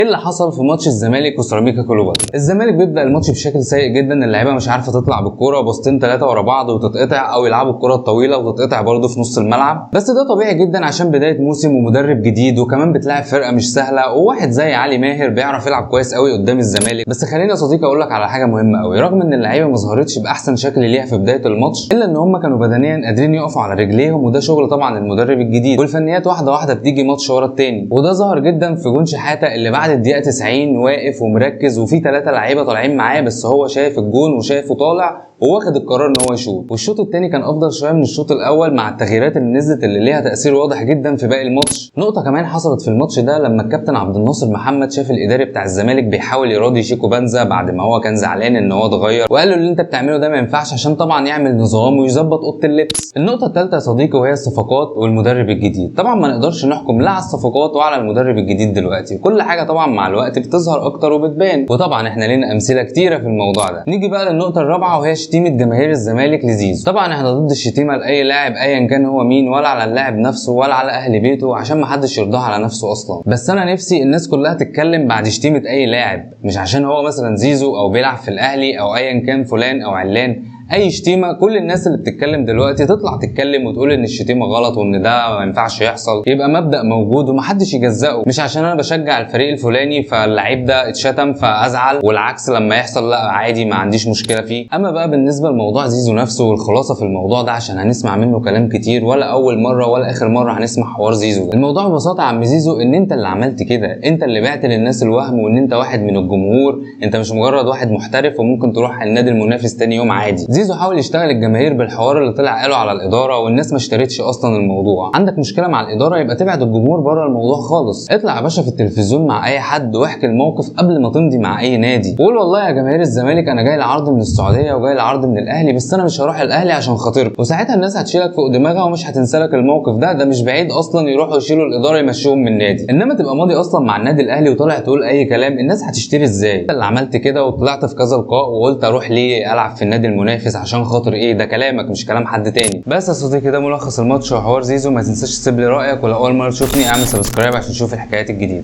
ايه اللي حصل في ماتش الزمالك وسيراميكا كليوباترا؟ الزمالك بيبدا الماتش بشكل سيء جدا، اللعيبه مش عارفه تطلع بالكوره، باصتين ثلاثه ورا بعض وتتقطع، او يلعبوا الكوره الطويله وتتقطع برده في نص الملعب. بس ده طبيعي جدا عشان بدايه موسم ومدرب جديد، وكمان بتلاعب فرقه مش سهله، وواحد زي علي ماهر بيعرف يلعب كويس قوي قدام الزمالك. بس خليني يا صديقي اقول لك على حاجه مهمه قوي، رغم ان اللعيبه ما ظهرتش باحسن شكل ليها في بدايه الماتش، الا ان هم كانوا بدنيا قادرين يقفوا على رجليهم، وده شغل طبعا المدرب الجديد، والفنيات واحده واحده بتيجي ماتش ورا التاني. وده ظهر جدا في جون شحاته اللي بعد الدقيقه 90 واقف ومركز، وفي 3 لعيبه طالعين معاه، بس هو شايف الجون وشايفه طالع وواخد القرار ان هو يشوط. والشوط الثاني كان افضل شويه من الشوط الاول مع التغييرات اللي نزلت اللي ليها تاثير واضح جدا في باقي الماتش. نقطه كمان حصلت في الماتش ده لما الكابتن عبد الناصر محمد شاف الاداري بتاع الزمالك بيحاول يراضي شيكو بنزا بعد ما هو كان زعلان ان هو اتغير، وقال له اللي انت بتعمله ده ما ينفعش، عشان طبعا يعمل نظام ويظبط اوضه اللبس. النقطه الثالثه يا صديقي وهي الصفقات والمدرب الجديد. طبعا ما نقدرش نحكم لا على الصفقات ولا على المدرب الجديد دلوقتي، كل حاجه طبعا مع الوقت بتظهر اكتر وبتبان، وطبعا احنا لنا امثله كتيره في الموضوع ده. نيجي بقى للنقطه الرابعه وهي شتيمه جماهير الزمالك لزيزو. طبعا احنا ضد الشتيمه لاي لاعب ايا كان هو مين، ولا على اللاعب نفسه ولا على اهل بيته، عشان ما حدش يرضاه على نفسه اصلا. بس انا نفسي الناس كلها تتكلم بعد شتيمه اي لاعب، مش عشان هو مثلا زيزو او بيلعب في الاهلي او ايا كان فلان او علان. اي شتيمه كل الناس اللي بتتكلم دلوقتي تطلع تتكلم وتقول ان الشتيمه غلط وان ده ما ينفعش يحصل، يبقى مبدا موجود ومحدش يجزئه. مش عشان انا بشجع الفريق الفلاني فاللعيب ده اتشتم فازعل، والعكس لما يحصل لا عادي ما عنديش مشكله فيه. اما بقى بالنسبه لموضوع زيزو نفسه والخلاصه في الموضوع ده، عشان هنسمع منه كلام كتير، ولا اول مره ولا اخر مره هنسمع حوار زيزو ده. الموضوع ببساطه يا عم زيزو ان انت اللي عملت كده، انت اللي بعت للناس الوهم وان انت واحد من الجمهور، انت مش مجرد واحد محترف وممكن تروح النادي المنافس تاني يوم عادي. زيزو حاول يشتغل الجماهير بالحوار اللي طلع قاله على الاداره، والناس ما اشترتش اصلا الموضوع. عندك مشكله مع الاداره يبقى تبعد الجمهور بره الموضوع خالص، اطلع يا باشا في التلفزيون مع اي حد واحكي الموقف قبل ما تمضي مع اي نادي، وقول والله يا جماهير الزمالك انا جاي لعرض من السعوديه وجاي لعرض من الاهلي، بس انا مش هروح الاهلي عشان خاطركم، وساعتها الناس هتشيلك فوق دماغها ومش هتنسالك الموقف ده مش بعيد اصلا يروحوا يشيلوا الاداره يمشوهم من النادي. انما تبقى ماضي اصلا مع النادي الاهلي وطالع تقول اي كلام، الناس هتشتري ازاي؟ انت اللي عملت كده وطلعت في كذا لقاء وقلت اروح ليه العب في النادي المنافس عشان خاطر ايه؟ ده كلامك مش كلام حد تاني. بس يا صديقي ده ملخص الماتش وحوار زيزو. ما تنساش تسيب لي رايك، ولو اول مره تشوفني اعمل سبسكرايب عشان تشوف الحكايات الجديده.